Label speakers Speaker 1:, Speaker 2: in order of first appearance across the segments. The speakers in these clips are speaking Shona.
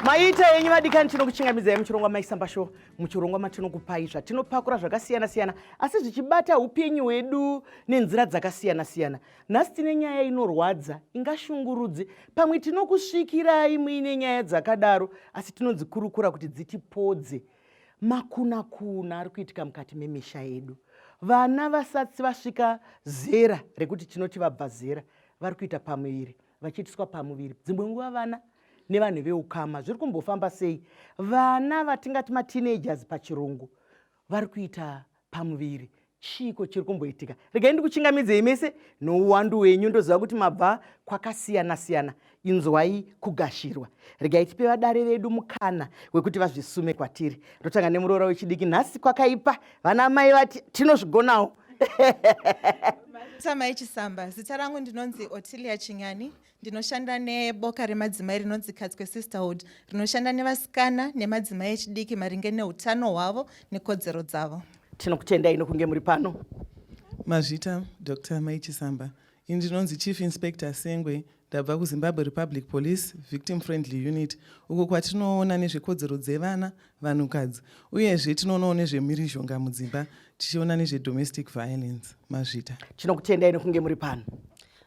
Speaker 1: Maita yenyu madikani tinokuchingamidza muchirongwa Mai Chisamba show. Muchirongwa matinokupaizva tinopakura zvakasiyana siyana asi zvichibata upenyu hwedu nenzira dzakasiyana siyana. Nhasi tine nyaya inorwadza ingashungurudze, pamwe tinokusvikirai muine nyaya dzakadaro asi tinodzikurukura kuti dzitipodze. Makunakuna ari kuitika mukati memisha yedu. Vana vasati vasvika zera rekuti tinoti vabva zera vari kuita pamuviri, vachiitiswa pamuviri. Dzimwe nguva vana nevanhu veukama zviri kumbofamba sei? Vana vatingati mateenagers pachirungu vari kuita pamuviri. Chiko chiri kumboitika? Regai ndikuchingamidzei mese nouwandu hwenyu ndoziva kuti mabva kwakasiyana siyana. Inzwai kugashirwa. Regai tipe vadare vedu mukana wekuti vazvisume kwatiri. Totanga nemuroora wechidiki. Nhasi kwakaipa, vana mai vati tinozvigonawo.
Speaker 2: Mai Chisamba, zita rangu ndinonzi Otilia Chinyani, ndinoshanda neboka remadzimai rinonzi Katswe Sisterhood, rinoshanda nevasikana nemadzimai echidiki maringe neutano hwavo nekodzero dzavo.
Speaker 1: Tinokutendai nokunge muri pano.
Speaker 3: Mazvita Dr. Mai Chisamba. Ndinonzi Chief Inspector Sengwe, ndabva kuZimbabwe Republic Police Victim Friendly Unit, uko kwatinoona nezvekodzero dzevana, vanhukadzi, uyezve tinoonawo nezvemhirizhonga mudzimba, tichiona nezvedomestic violence. Mazvita.
Speaker 1: Tinokutendai nokunge muri pano.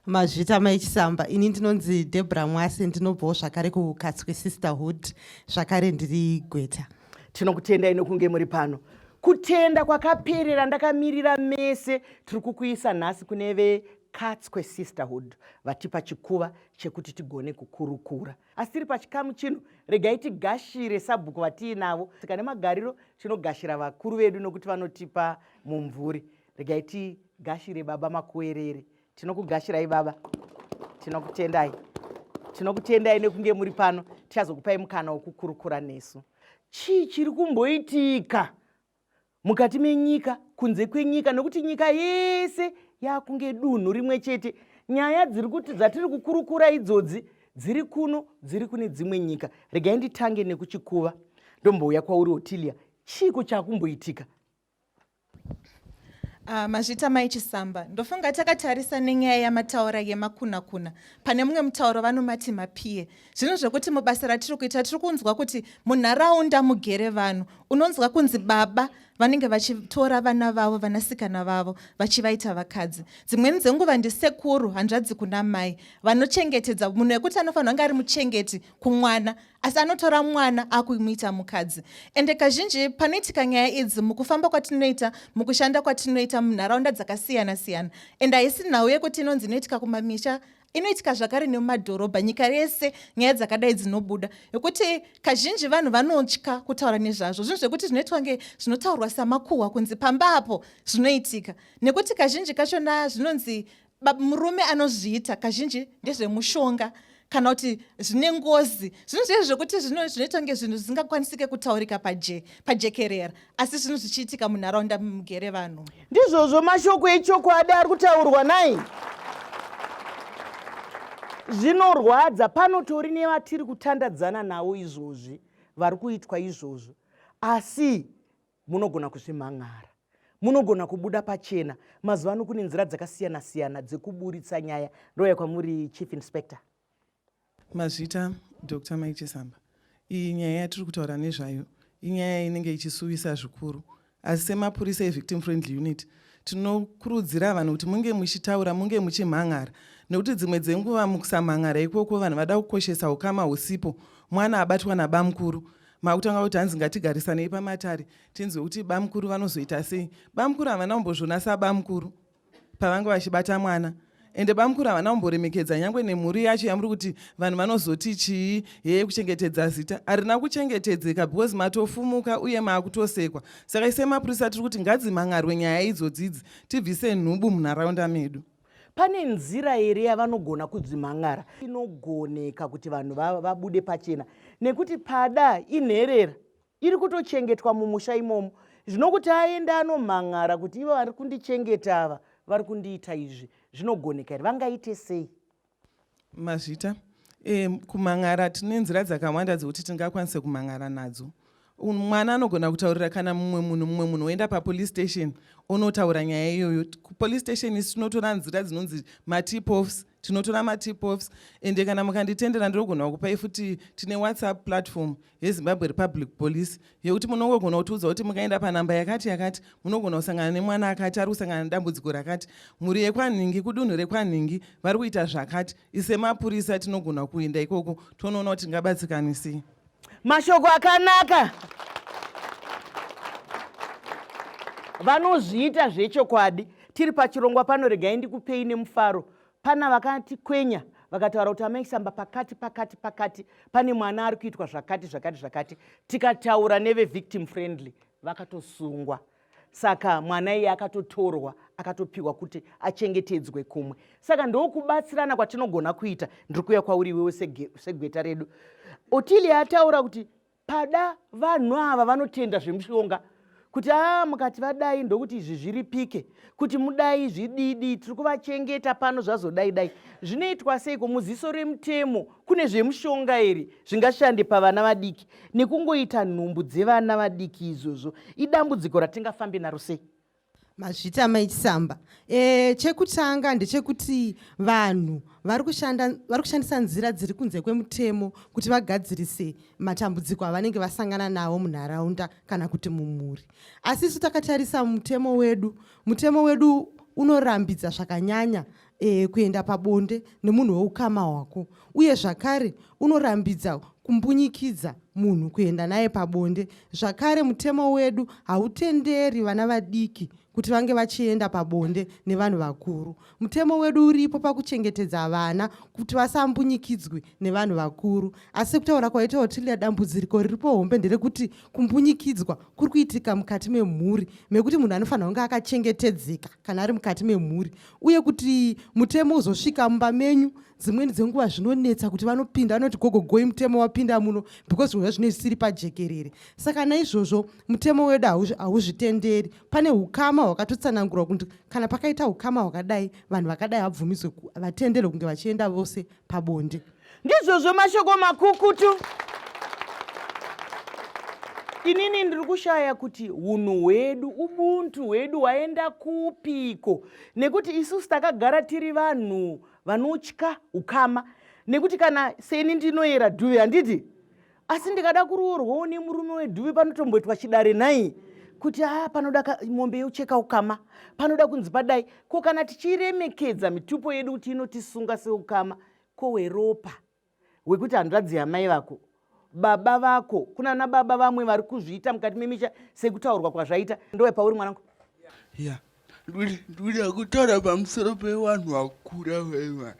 Speaker 4: Mazvita Mai Chisamba. Ini ndinonzi Deborah Mwase, ndinobvawo zvakare kuKatswe Sisterhood, zvakare ndiri Gweta.
Speaker 1: Tinokutendai nokunge muri pano. Kutenda kwakaperera ndakamirira mese tiri kukuisa nhasi kune veKatswe Sisterhood vatipa chikuva chekuti tigone kukurukura. Asi tiri pachikamu chino, regai tigashire sabhuku vatiinavo. Saka nemagariro tinogashira vakuru vedu nokuti vanotipa mumvuri. Regai tigashire baba Makuwerere. Tinokugashirai baba. Tinokutendai. Tinokutendai nekunge muri pano. Tichazokupai mukana wokukurukura nesu. Chii chiri kumboitika mukati menyika, kunze kwenyika, nokuti nyika yese yakunge dunhu rimwe chete. Nyaya dzatiri kukurukura idzodzi dziri kuno, dziri kune dzimwe nyika. Regai nditange nekuchikuva. Ndombouya kwauri Otilia. Chiko chakumboitika?
Speaker 2: Mazvita Mai Chisamba, ndofunga takatarisa nenyaya yamataura yemakunakuna. Pane mumwe mutauro vanomati mapiye. Zvino zvekuti mubasa ratiri kuita tiri kunzwa kuti munharaunda mugere vanhu. Unonzwa kunzi baba vanenge vachitora vana vavo, vanasikana vavo, vachivaita vakadzi. Dzimweni dzenguva ndisekuru, hanzvadzi kuna mai, vanochengetedza munhu wekuti anofanira kunge ari muchengeti kumwana, asi anotora mwana akumuita mukadzi. Ende kazhinji panoitika nyaya idzi mukufamba kwatinoita, mukushanda kwatinoita munharaunda dzakasiyana siyana. Ende haisi nhau yekuti inonzi inoitika kumamisha, inoitika zvakare nemumadhorobha. Nyika yese nyaya dzakadai dzinobuda, yekuti kazhinji vanhu vanotya kutaura nezvazvo. Zvinhu zvekuti zvinoitwa nge zvinotaurwa samakuhwa kunzi pambapo zvinoitika, nekuti kazhinji kachona zvinonzi murume anozviita kazhinji ndezvemushonga kana kuti zvine ngozi. Zvinhu zvezvo zvekuti zvinoitwa ngezvinhu zvisingakwanisike kutaurika pajekerera, asi zvinhu zvichiitika munharaunda mugere vanhu.
Speaker 1: Ndizvozvo mashoko echokwadi ari kutaurwa nai. Zvinorwadza. Panotori nevatiri kutandadzana navo izvozvi, vari kuitwa izvozvo, asi munogona kuzvimhan'ara, munogona kubuda pachena. Mazuva ano kune nzira dzakasiyana siyana dzekuburitsa nyaya. Ndouya kwamuri Chief Inspector.
Speaker 3: Mazvita Dr. Mai Chisamba. Iyi nyaya yatiri kutaura nezvayo inyaya inenge ichisuvisa zvikuru, asi semapurisa eVictim Friendly Unit tinokurudzira vanhu kuti munge muchitaura, munge muchimhan'ara, nekuti dzimwe dzenguva mukusamhan'ara ikoko vanhu vada kukoshesa ukama husipo. Mwana abatwa nabamukuru, makutanga kuti hanzi ngatigarisane pamatare tinzwe kuti bamukuru vanozoita sei. Bamukuru havana kumbozvona sabamukuru pavanga vachibata mwana, ende bamukuru havana kumboremekedza nyangwe nemhuri yacho yamuri kuti vanhu vanozoti chii, yeye kuchengetedza zita. Harina kuchengetedzeka because matofumuka uye maakutosekwa. Saka semapurisa tiri kuti ngadzimhan'arwe nyaya idzodzidzi, tibvise nhubu munharaunda medu.
Speaker 1: Pane nzira here yavanogona kudzimhan'ara inogoneka kuti vanhu vabude pachena, nekuti pada inherera iri kutochengetwa mumusha imomo. Zvinokuti aenda anomhan'ara kuti ivo vari kundichengeta ava vari kundiita izvi, zvinogoneka here? Vangaite sei?
Speaker 3: Mazvita kumhan'ara tine nzira dzakawanda dzokuti tingakwanise kumhan'ara nadzo. Mwana anogona kutaurira kana mumwe munhu oenda papolice station onotaura nyaya iyoyo. Kupolice station isi tinotora nzira dzinonzi matip offs, tinotora matip-offs, ende kana mukanditendera ndinogona kupai futi tine WhatsApp platform yeZimbabwe Republic Police yekuti munongogona kutiudza kuti mukaenda panhamba yakati yakati munogona kusangana nemwana akati ari kusangana nedambudziko rakati, mhuri yekwanhingi kudunhu rekwanhingi vari kuita zvakati. Isemapurisa tinogona kuenda ikoko tonoona kuti tingabatsikanisi.
Speaker 1: Mashoko akanaka. Vanozviita zvechokwadi. Tiri pachirongwa pano, regai ndikupei nemufaro. Pana vakati kwenya vakataura kuti Mai Chisamba pakati pane mwana ari kuitwa zvakati. Tikataura neve victim friendly vakatosungwa. Saka mwana iye akatotorwa akatopiwa kuti achengetedzwe kumwe. Saka ndokubatsirana kwatinogona kuita. Ndiri kuuya kwauri iwewe segweta redu. Otilia ataura kuti pada vanhu ava vanotenda zvemushonga kuti mukati vadai ndokuti izvi zviripike, kuti mudai zvididi, tiri kuvachengeta pano zvazodai. Zvinoitwa seiko? Muziso remutemo kune zvemushonga iri zvingashande pavana vadiki, nekungoita nhumbu dzevana vadiki izvozvo idambudziko ratingafambe naro sei?
Speaker 4: Mazvita Mai Chisamba. Chekutanga ndechekuti vanhu vari kushandisa nzira dziri kunze kwemutemo kuti vagadzirise matambudziko avanenge vasangana nawo munharaunda kana kuti mumhuri. Asi isu takatarisa mutemo wedu unorambidza zvakanyanya kuenda pabonde nemunhu weukama hwako, uye zvakare unorambidza kumbunyikidza munhu kuenda naye pabonde. Zvakare mutemo wedu hautenderi vana vadiki kuti vange vachienda pabonde nevanhu vakuru. Mutemo wedu uripo pakuchengetedza vana kuti vasambunyikidzwe nevanhu vakuru. Asi kutaura kwaita Otilia, dambudziko riripo hombe nderekuti kumbunyikidzwa kuri kuitika mukati memhuri, mekuti munhu anofanira kunge akachengetedzeka kana ari mukati memhuri, uye kuti mutemo uzosvika mumba menyu dzimweni dzenguva zvinonetsa kuti vanopinda vanoti gogogoi mutemo wapinda muno because zvinhu zvazvinenge zvisiri pajekerere. Saka naizvozvo mutemo wedu hauzvitenderi. Pane ukama hwakatotsanangurwa kuti kana pakaita ukama hwakadai vanhu vakadai vabvumiswe vatenderwe kunge vachienda vose pabonde.
Speaker 1: Ndizvozvo mashoko makukutu. Inini ndiri kushaya kuti unhu hwedu, ubuntu hwedu hwaenda kupiko, nekuti isusu takagara tiri vanhu vanotya ukama, nekuti kana seni ndinoyera dhuvi handiti, asi ndikada kuroorwawo nemurume wedhuvi panotomboitwa chidare nai kuti panoda mombe yocheka ukama, panoda kunzi padai. Ko kana tichiremekedza mitupo yedu kuti inotisunga seukama, ko weropa wekuti hanzvadzi yamai vako, baba vako, kuna nababa vamwe vari kuzviita mukati memisha sekutaurwa kwazvaita. Ndowe pauri mwanangu?
Speaker 5: Ndikuda kutaura pamusoro pevanhu vakura vaiva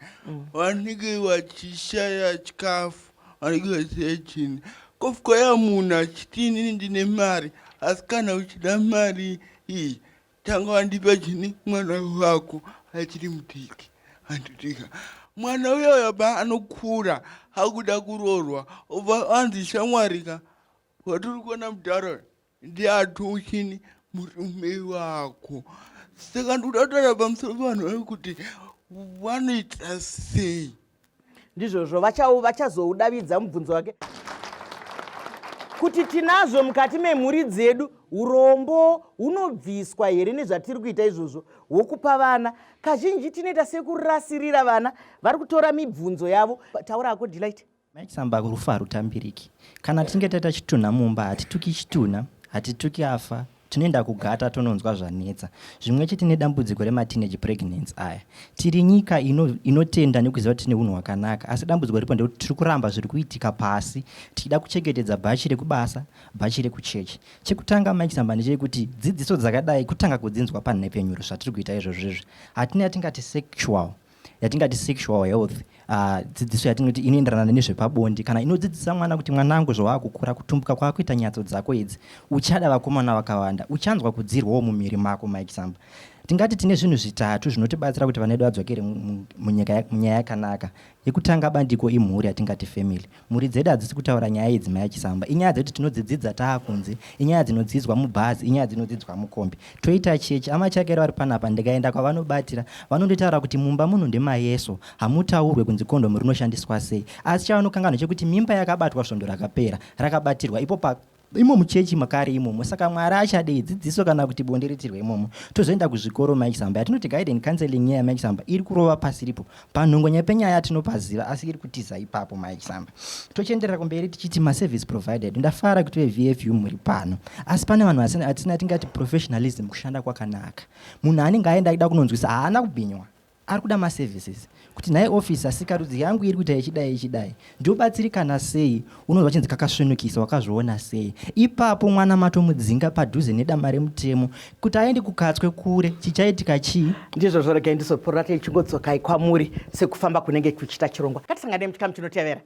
Speaker 5: vanenge vachishaya chikafu, vanenge vachiziva chini. Kofukoya munhu achiti inini ndine mari, asi kana uchida mari iyi tanga wandipa chini mwana wako achiri mudiki. Handitika mwana uyoyo ba anokura hakuda kuroorwa, obva anzi shamwarika watiri kuona mudharo ndiatu chini murume wako. Saka ndikuda kutaura pamusoro pevanhu kuti vanoita sei.
Speaker 1: Ndizvozvo vachazoudavidza mubvunzo wake kuti tinazvo mukati memhuri dzedu urombo hunobviswa here nezvatiri kuita izvozvo hwokupa vana. Kazhinji tinoita sekurasirira vana, vari kutora mibvunzo yavo. Taura ako Delight.
Speaker 6: Mai Chisamba rufu harutambiriki. Kana tinge taita chitunha mumba hatituki chitunha, hatituki afa, tinoenda kugata tononzwa zvanetsa. Zvimwe chete nedambudziko remateenage pregnancy aya. Tiri nyika inotenda nekuziva kuti tine unhu hwakanaka, asi dambudziko ripo ndekuti tiri kuramba zviri kuitika pasi, tichida kuchengetedza bhachi rekubasa, bhachi rekuchechi. Chekutanga Mai Chisamba ndechekuti dzidziso dzakadai kutanga kudzinzwa panhepenyuro zvatiri kuita izvozvo. Hatina yatingati sexual health, dzidziso yatingati inoenderana nezvepabondi, kana inodzidzisa mwana kuti mwanangu zvawakukura kutumbuka kwakuita nyatso dzako idzi, uchada vakomana vakawanda, uchanzwa kudzirwawo mumiri mako. Mai Chisamba, tingati tine zvinhu zvitatu zvinotibatsira kuti vana vedu vadzokere munyaya yakanaka. Yekutanga bandiko imhuri yatingati family. Mhuri dzedu hadzisi kutaura nyaya idzi Mai Chisamba, inyaya dzekuti tinodzidzidza taakunze, inyaya dzinodzidzwa mubhazi, inyaya dzinodzidzwa mukombi. Toita chechi amachakera vari panapa, ndikaenda kwavanobatira vanondotaura kuti mumba muno ndemayeso, hamutaurwe kunzi kondomu rinoshandiswa sei. Asi chavanokanganwa chekuti mimba yakabatwa svondo rakapera rakabatirwa, ipo imo muchechi makare imomo. Saka Mwari achadei dzidziso kana kuti bonde ritirwe imomo. Tozoenda kuzvikoro Mai Chisamba. Yatinoti guide and counseling nyaya Mai Chisamba iri kurova pasi ripo. Panhongonya penyaya tinopaziva asi iri kutiza ipapo Mai Chisamba. Tochienderera kumberi tichiti service provided. Ndafara kuti VFU muri pano. Asi pane vanhu atina tingati professionalism kushanda kwakanaka. Munhu anenge aenda achida kunonzwisa haana kubhinywa. Ari kuda services. Kuti naye officer sikarudzi yangu iri kuita ichidai. Ndobatsirikana sei? Unonzwa chinzi kakasvenukisa wakazviona sei? Ipapo mwana matomudzinga padhuze nedama remutemo kuti aende kukatswe kure chichaitika chii?
Speaker 1: Ndizvo zvorega ndizopurura tichingotsokai kwamuri sekufamba kunenge kuchita chirongwa. Ngatisangane muchikamu chinotevera.